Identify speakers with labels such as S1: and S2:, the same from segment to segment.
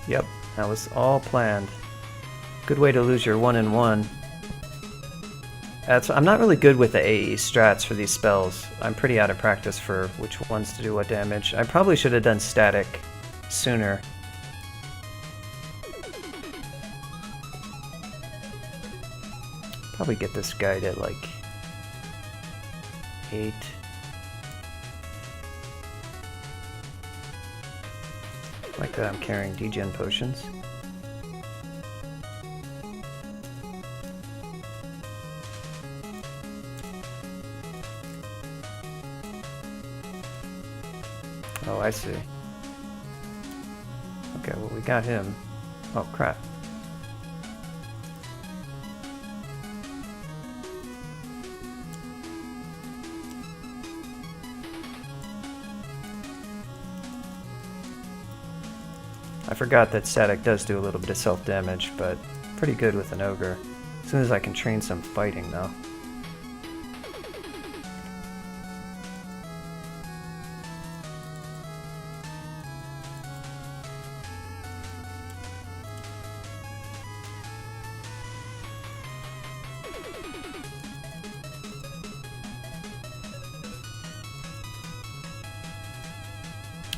S1: Yep, that was all planned. Good way to lose your 1-in-1. I'm not really good with the AE strats for these spells. I'm pretty out of practice for which ones to do what damage. I probably should have done static sooner. Probably get this guy to like 8. Like that I'm carrying degen potions. Oh, I see. Okay, well we got him. Oh crap. I forgot that static does do a little bit of self-damage, but pretty good with an ogre. As soon as I can train some fighting, though.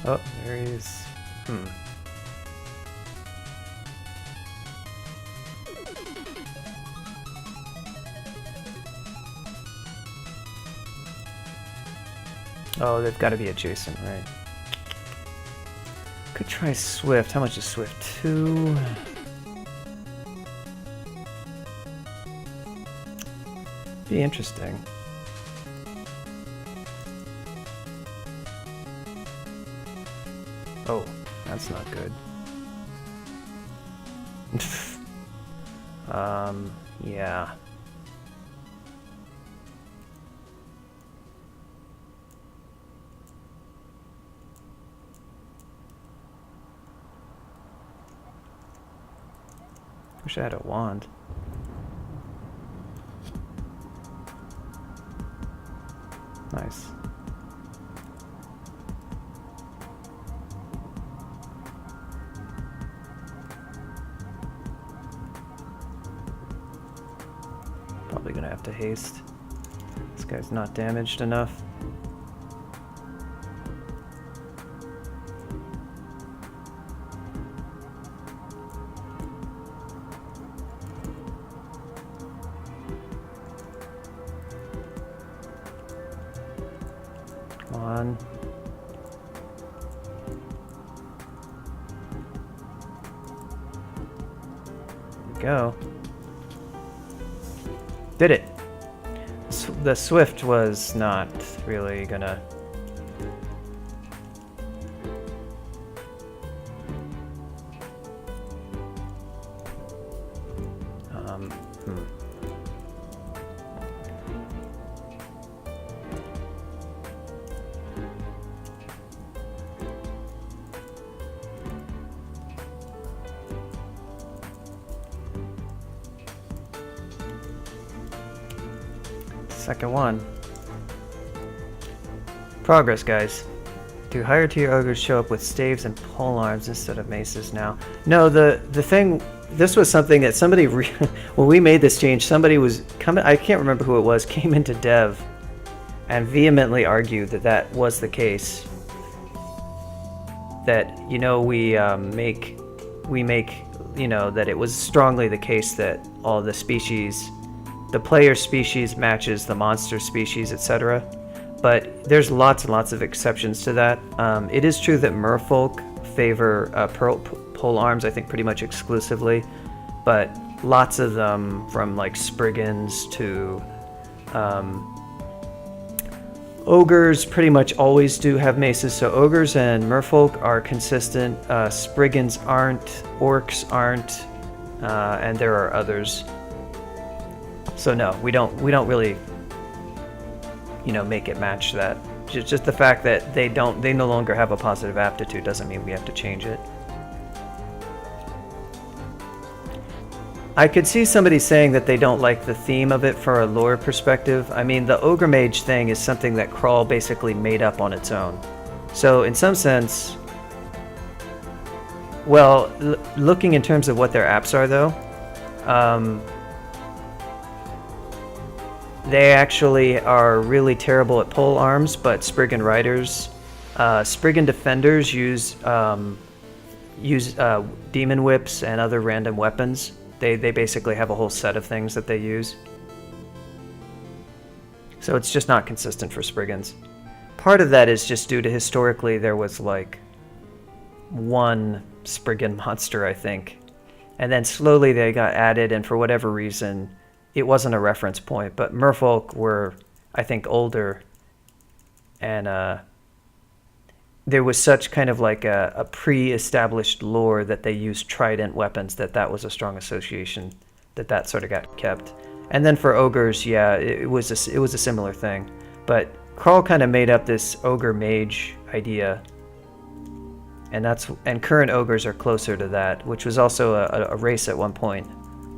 S1: Oh, there he is. Oh, they've got to be adjacent, right? Could try Swift. How much is Swift? 2. Be interesting. Oh, that's not good. Yeah. Wish I had a wand. Nice. Probably gonna have to haste. This guy's not damaged enough. Come on. There we go. Did it. The Swift was not really gonna... Second one. Progress, guys. Do higher tier ogres show up with staves and pole arms instead of maces now? No, the thing, this was something that somebody, when we made this change, somebody was coming, I can't remember who it was, came into dev and vehemently argued that that was the case. That, you know, we make, you know, that it was strongly the case that all the species, the player species matches the monster species, etc. But there's lots and lots of exceptions to that. It is true that merfolk favor pole arms, I think, pretty much exclusively, but lots of them, from like Spriggans to ogres, pretty much always do have maces. So ogres and merfolk are consistent. Spriggans aren't, orcs aren't, and there are others. So no, we don't really, you know, make it match that. Just the fact that they no longer have a positive aptitude doesn't mean we have to change it. I could see somebody saying that they don't like the theme of it for a lore perspective. I mean, the Ogre Mage thing is something that Crawl basically made up on its own. So in some sense, Well, looking in terms of what their apps are, though, they actually are really terrible at pole arms, but Spriggan Riders, Spriggan Defenders use Demon Whips and other random weapons. They basically have a whole set of things that they use. So it's just not consistent for Spriggans. Part of that is just due to historically there was like one Spriggan monster, I think. And then slowly they got added, and for whatever reason, it wasn't a reference point. But merfolk were, I think, older. And there was such kind of like a pre-established lore that they used trident weapons, that was a strong association, that sort of got kept. And then for ogres, yeah, it was a similar thing. But Carl kind of made up this ogre mage idea, and current ogres are closer to that, which was also a race at one point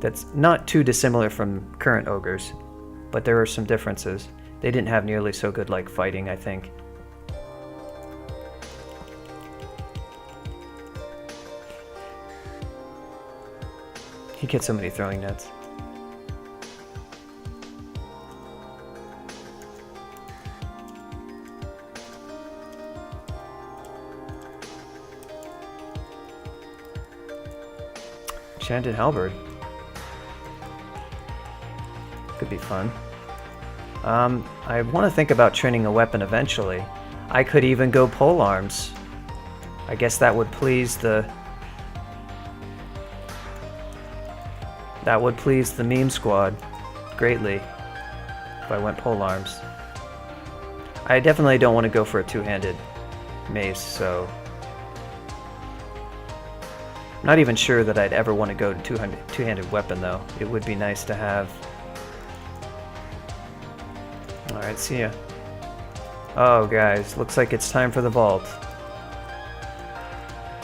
S1: that's not too dissimilar from current ogres, but there are some differences. They didn't have nearly so good like fighting, I think. He gets so many throwing nets. Enchanted Halberd. Could be fun. I want to think about training a weapon eventually. I could even go pole arms. I guess that would please the... That would please the meme squad greatly if I went pole arms. I definitely don't want to go for a two-handed mace, so... Not even sure that I'd ever want to go to two-handed weapon, though. It would be nice to have. Alright, see ya. Oh, guys, looks like it's time for the vault.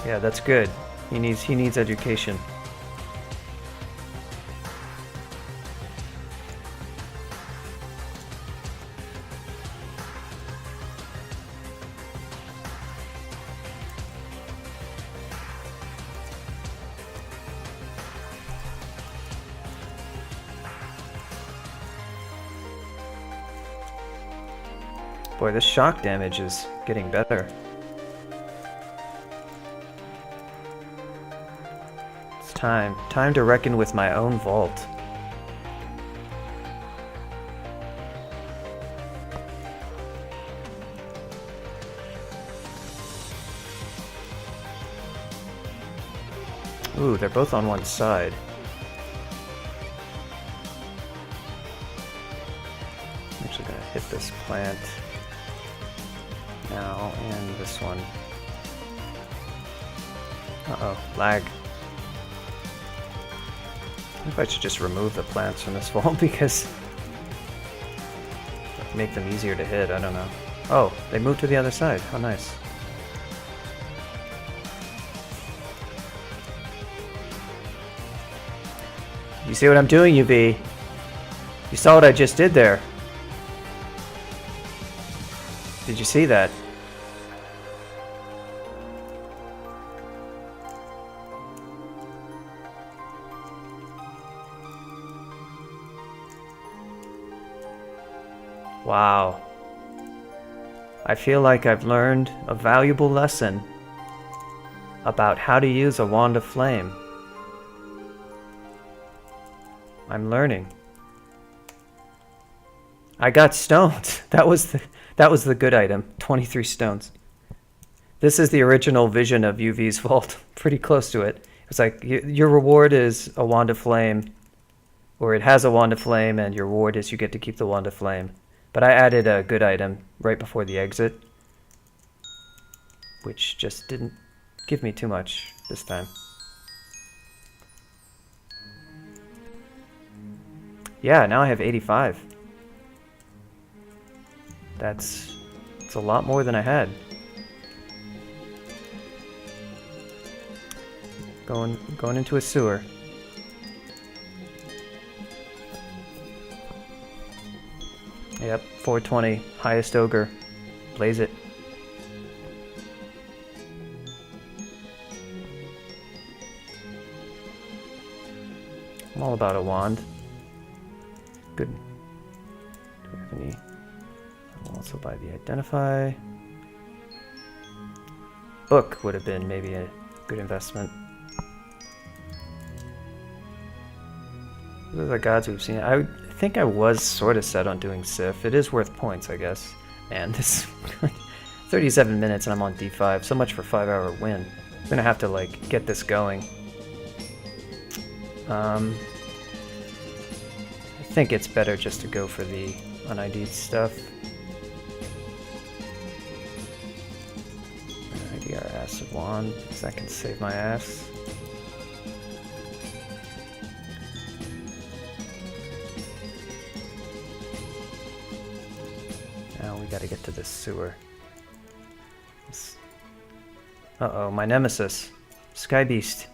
S1: Yeah, that's good. He needs education. Boy, this shock damage is getting better. It's time to reckon with my own vault. Ooh, they're both on one side. I'm actually gonna hit this plant now, and this one. Uh-oh, lag. I wonder if I should just remove the plants from this vault because make them easier to hit, I don't know. Oh, they moved to the other side. How nice. You see what I'm doing, UV? You saw what I just did there. Did you see that? Wow. I feel like I've learned a valuable lesson about how to use a wand of flame. I'm learning. I got stones. That was the good item. 23 stones. This is the original vision of UV's vault. Pretty close to it. It's like your reward is a wand of flame, or it has a wand of flame, and your reward is you get to keep the wand of flame. But I added a good item right before the exit, which just didn't give me too much this time. Yeah, now I have 85. It's a lot more than I had. Going into a sewer. Yep, 420, highest ogre. Blaze it. I'm all about a wand. Good. Do we have any? I'll also buy the identify. Book would have been maybe a good investment. Those are the gods we've seen. I think I was sort of set on doing Sif. It is worth points, I guess. Man, this 37 minutes and I'm on D5. So much for 5-hour win. I'm gonna have to like get this going. I think it's better just to go for the un-ID'd stuff. ID our acid wand, because that can save my ass. Now we gotta get to this sewer. Uh-oh, my nemesis. Sky Beast.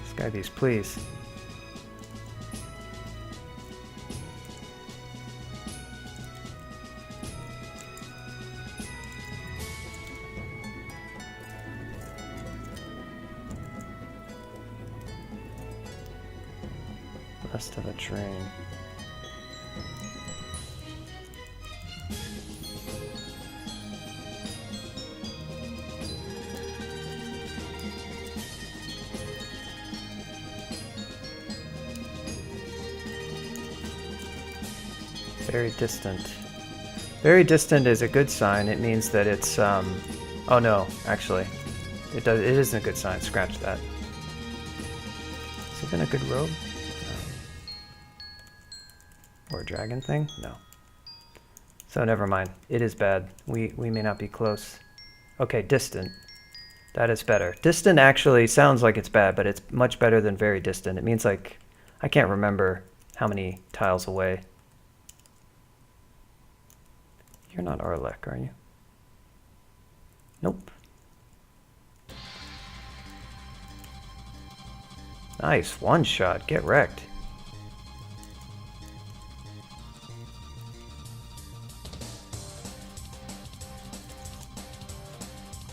S1: Sky Beast, please. Rest of the train. Very distant. Very distant is a good sign. It means that it's oh no, actually. It isn't a good sign. Scratch that. Has it been a good robe? Or a dragon thing? No. So never mind. It is bad. We may not be close. Okay, distant. That is better. Distant actually sounds like it's bad, but it's much better than very distant. It means like I can't remember how many tiles away. You're not Arlek, are you? Nope. Nice, one shot. Get wrecked.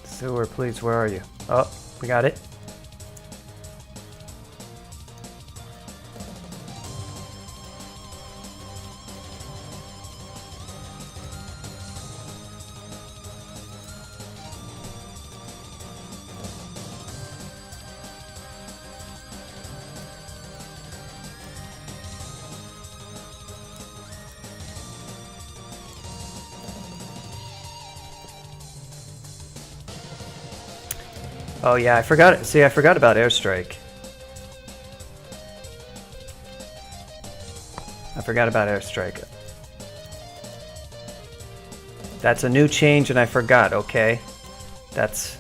S1: Sewer, please, where are you? Oh, we got it. Oh yeah, I forgot. See, I forgot about airstrike. I forgot about airstrike. That's a new change and I forgot, okay? That's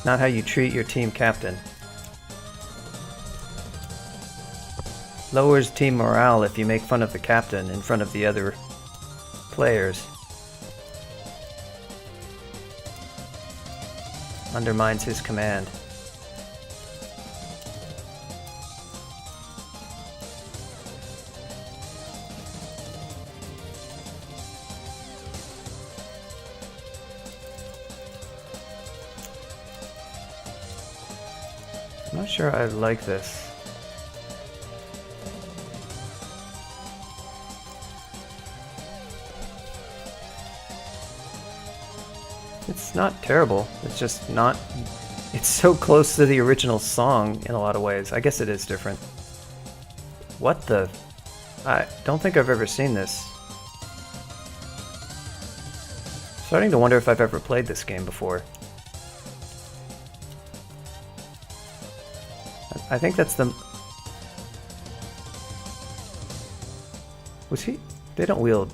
S1: not how you treat your team captain. Lowers team morale if you make fun of the captain in front of the other players. Undermines his command. I'm not sure I like this. It's not terrible. It's just not... It's so close to the original song in a lot of ways. I guess it is different. What the... I don't think I've ever seen this. Starting to wonder if I've ever played this game before. I think that's the... Was he... They don't wield...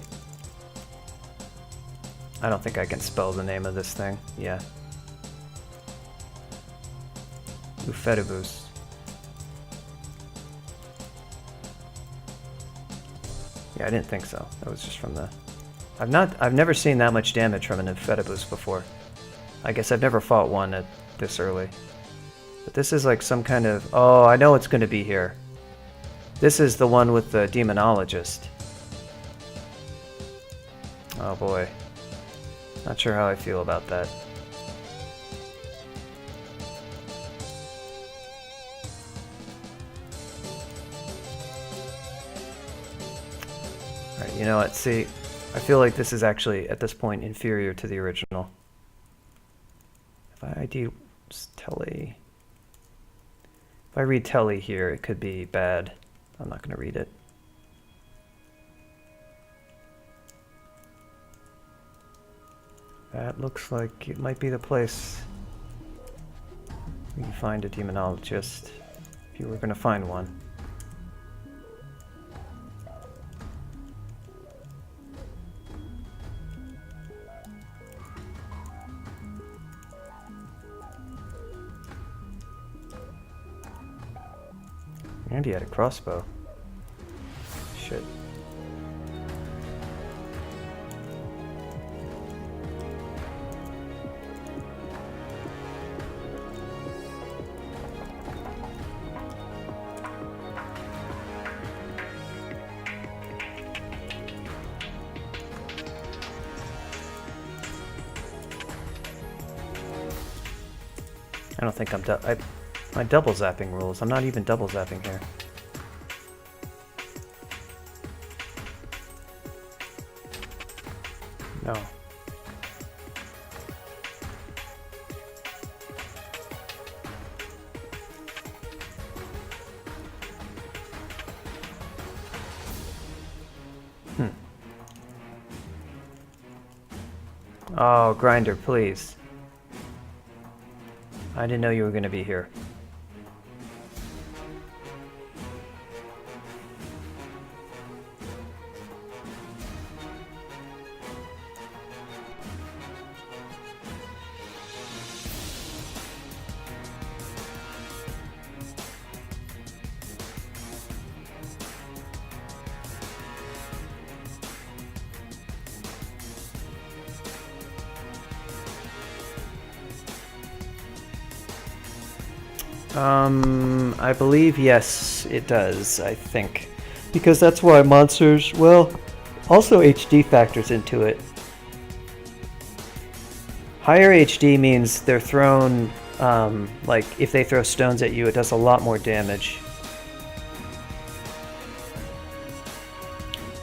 S1: I don't think I can spell the name of this thing. Yeah. Ufetibus. Yeah, I didn't think so. That was just from the... I've never seen that much damage from an Ufetibus before. I guess I've never fought one at this early. But this is like some kind of... Oh, I know it's going to be here. This is the one with the Demonologist. Oh boy. Not sure how I feel about that. Alright, you know what, see, I feel like this is actually, at this point, inferior to the original. If I do Telly... If I read Telly here, it could be bad. I'm not going to read it. That looks like it might be the place we can find a demonologist, if you were going to find one. And he had a crossbow. Shit. I don't think I'm my double zapping rules. I'm not even double zapping here. No. Oh, Grinder, please. I didn't know you were going to be here. I believe yes, it does, I think. Because that's why monsters, well, also HD factors into it. Higher HD means they're thrown, like, if they throw stones at you, it does a lot more damage.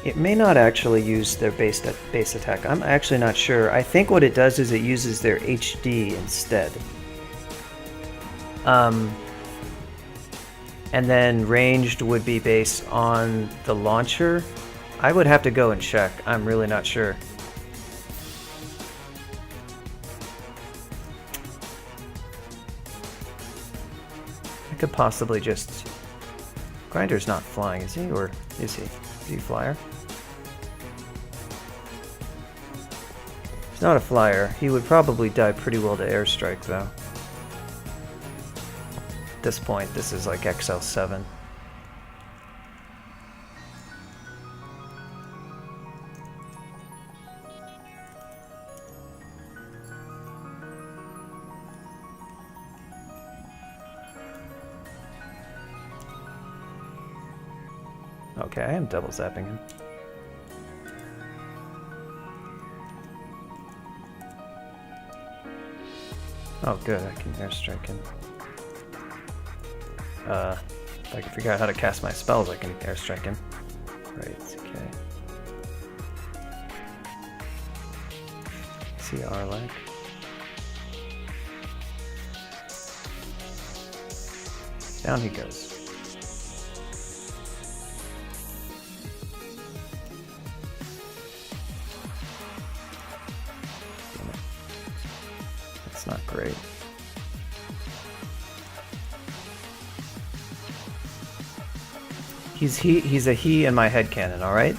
S1: It may not actually use their base attack. I'm actually not sure. I think what it does is it uses their HD instead. And then ranged would be based on the launcher. I would have to go and check. I'm really not sure. I could possibly just... Grinder's not flying, is he? Or is he? Is he a flyer? He's not a flyer. He would probably die pretty well to airstrike, though. At this point, this is like XL7. Okay, I am double zapping him. Oh good, I can airstrike him. If I can figure out how to cast my spells, I can airstrike him. Right, okay. CR lag. Down he goes. That's not great. He's a he in my headcanon, alright?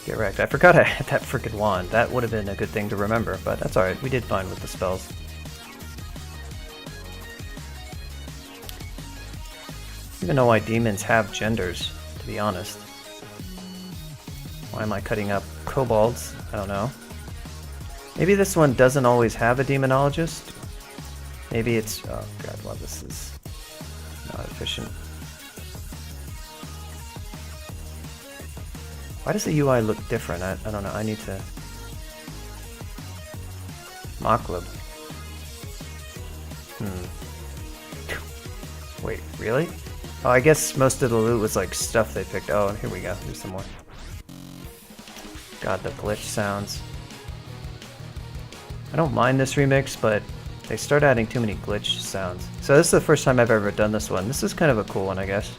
S1: Get wrecked. I forgot I had that frickin' wand. That would have been a good thing to remember, but that's alright. We did fine with the spells. I don't even know why demons have genders, to be honest. Why am I cutting up kobolds? I don't know. Maybe this one doesn't always have a demonologist. Maybe it's... oh god, well this is... Not efficient. Why does the UI look different? I don't know. I need to... Mocklib. Wait, really? Oh, I guess most of the loot was like stuff they picked. Oh, here we go. Here's some more. God, the glitch sounds. I don't mind this remix, but they start adding too many glitch sounds. So this is the first time I've ever done this one. This is kind of a cool one, I guess.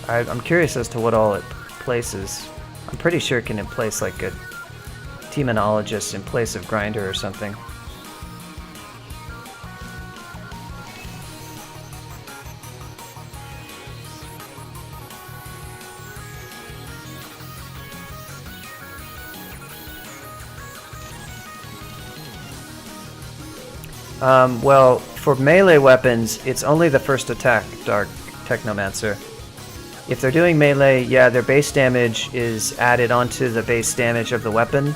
S1: I'm curious as to what all it places. I'm pretty sure it can place like a demonologist in place of Grinder or something. Well, for melee weapons, it's only the first attack, Dark Technomancer. If they're doing melee, yeah, their base damage is added onto the base damage of the weapon,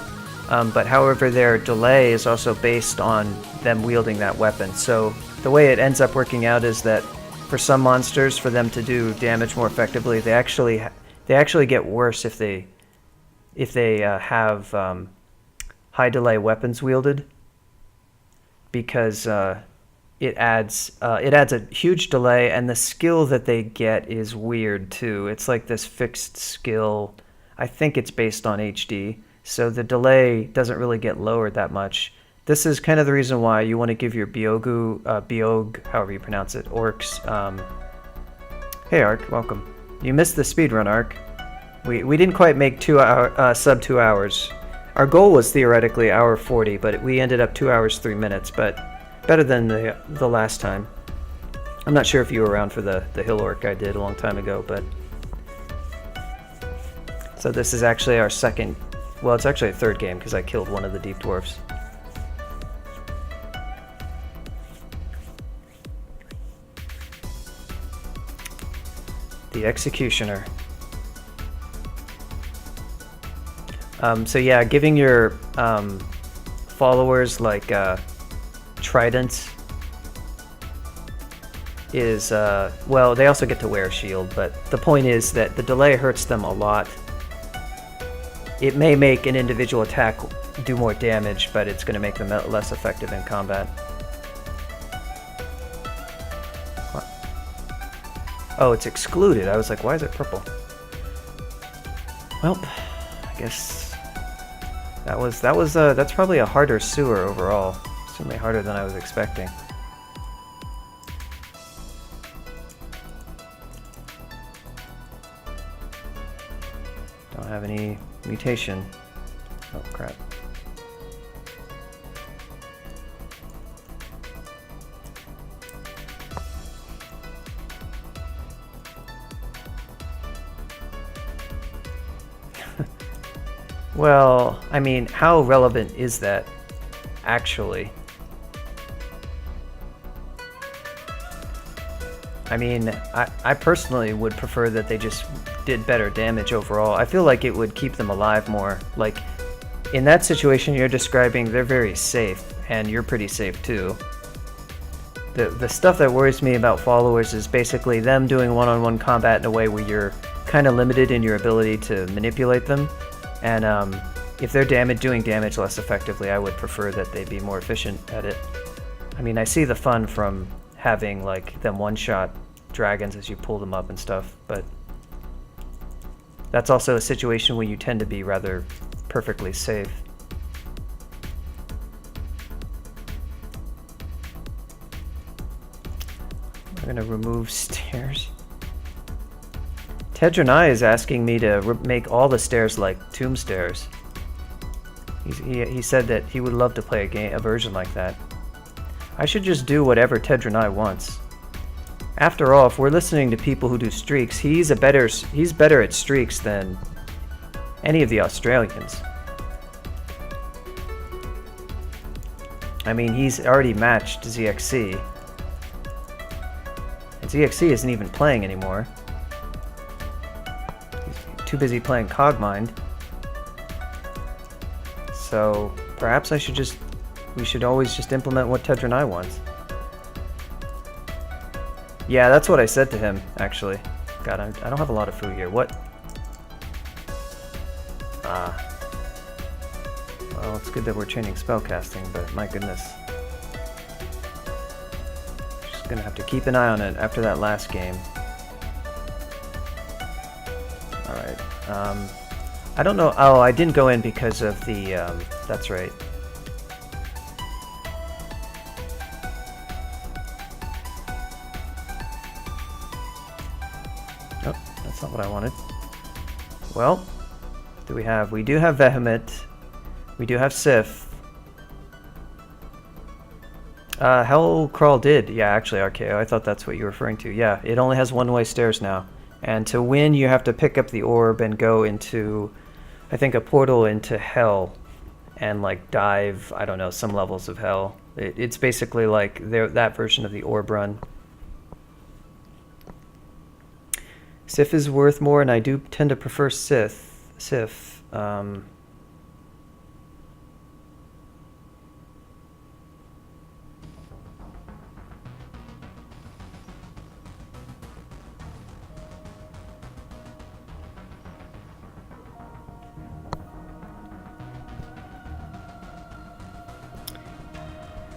S1: but however their delay is also based on them wielding that weapon. So the way it ends up working out is that for some monsters, for them to do damage more effectively, they actually get worse if they have high delay weapons wielded. Because it adds a huge delay, and the skill that they get is weird too. It's like this fixed skill. I think it's based on HD, so the delay doesn't really get lowered that much. This is kind of the reason why you want to give your Biog, however you pronounce it, orcs. Hey Ark, welcome. You missed the speedrun, Ark. We didn't quite make sub 2 hours. Our goal was theoretically hour 40, but we ended up 2 hours 3 minutes, but better than the last time. I'm not sure if you were around for the hill orc I did a long time ago, but... So this is actually our second... Well, it's actually a third game, because I killed one of the deep dwarfs. The Executioner. So yeah, giving your followers like tridents is, well, they also get to wear a shield, but the point is that the delay hurts them a lot. It may make an individual attack do more damage, but it's going to make them less effective in combat. What? Oh, it's excluded. I was like, why is it purple? Well, I guess that's probably a harder sewer overall. Certainly harder than I was expecting. Don't have any mutation. Oh crap. Well, I mean, how relevant is that, actually? I mean, I personally would prefer that they just did better damage overall. I feel like it would keep them alive more. Like, in that situation you're describing, they're very safe, and you're pretty safe too. The stuff that worries me about followers is basically them doing one-on-one combat in a way where you're kind of limited in your ability to manipulate them. And if they're doing damage less effectively, I would prefer that they be more efficient at it. I mean, I see the fun from having like them one-shot dragons as you pull them up and stuff, but that's also a situation where you tend to be rather perfectly safe. I'm gonna remove stairs. Tedranai is asking me to make all the stairs like tomb stairs. He said that he would love to play a version like that. I should just do whatever Tedranai wants. After all, if we're listening to people who do streaks, he's better at streaks than any of the Australians. I mean, he's already matched ZXC. And ZXC isn't even playing anymore. He's too busy playing Cogmind. So perhaps we should always just implement what Tedranai wants. Yeah, that's what I said to him, actually. God, I don't have a lot of food here. What? Well, it's good that we're training spellcasting, but my goodness. Just gonna have to keep an eye on it after that last game. Alright, I don't know. Oh, I didn't go in because of the, that's right. Oh, that's not what I wanted. Well, do we have? We do have Vehement. We do have Sif. Hellcrawl did. Yeah, actually, RKO. I thought that's what you were referring to. Yeah, it only has one-way stairs now. And to win, you have to pick up the orb and go into, I think, a portal into hell. And, like, dive, I don't know, some levels of hell. It's basically like that version of the orb run. Sif is worth more, and I do tend to prefer Sif.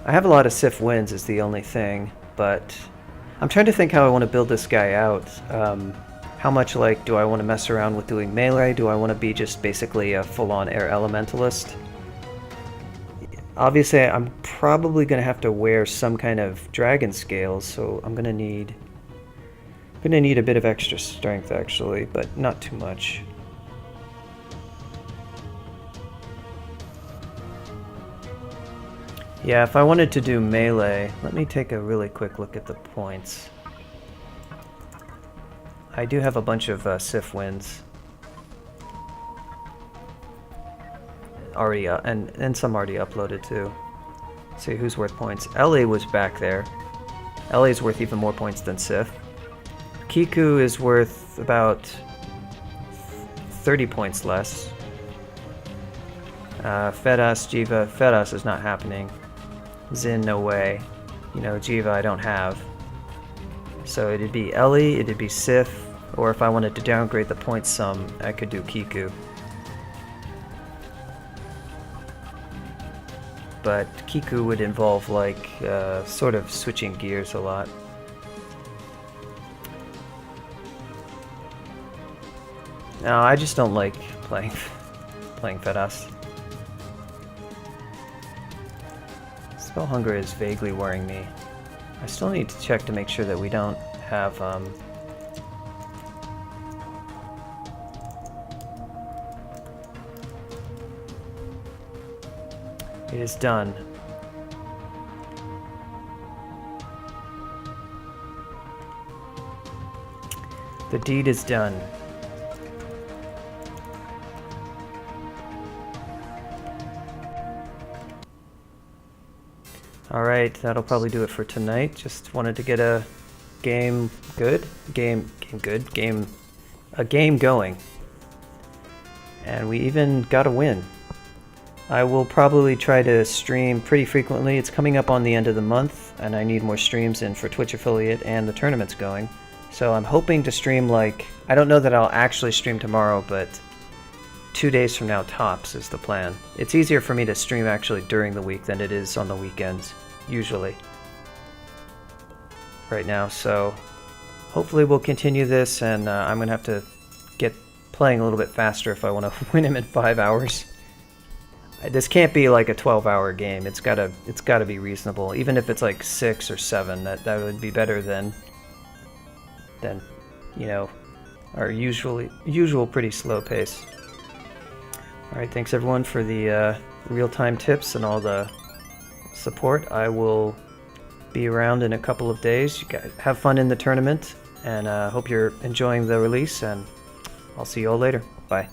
S1: I have a lot of Sif wins is the only thing, but I'm trying to think how I want to build this guy out. How much, like, do I want to mess around with doing melee? Do I want to be just basically a full-on air elementalist? Obviously, I'm probably going to have to wear some kind of dragon scales, so I'm going to need a bit of extra strength, actually, but not too much. Yeah, if I wanted to do melee, let me take a really quick look at the points. I do have a bunch of Sif wins already, and some already uploaded too. Let's see who's worth points. Ellie was back there. Ellie's worth even more points than Sif. Kiku is worth about 30 points less. Fedas, Jiva. Fedas is not happening. Zin, no way. You know, Jiva I don't have. So it'd be Ellie, it'd be Sif, or if I wanted to downgrade the points some, I could do Kiku. But Kiku would involve, like, sort of switching gears a lot. No, I just don't like playing Fedas. Spell Hunger is vaguely worrying me. I still need to check to make sure that we don't have, It is done. The deed is done. Alright, that'll probably do it for tonight. Just wanted to get a game going. And we even got a win. I will probably try to stream pretty frequently. It's coming up on the end of the month, and I need more streams in for Twitch affiliate and the tournament's going. So I'm hoping to stream, like, I don't know that I'll actually stream tomorrow, but 2 days from now tops is the plan. It's easier for me to stream actually during the week than it is on the weekends, usually. Right now, so hopefully we'll continue this, and I'm gonna have to get playing a little bit faster if I want to win him in 5 hours. This can't be like a 12-hour game. It's gotta be reasonable. Even if it's like 6 or 7, that would be better than you know, our usual pretty slow pace. All right, thanks everyone for the real-time tips and all the support. I will be around in a couple of days. You guys have fun in the tournament, and hope you're enjoying the release, and I'll see you all later. Bye.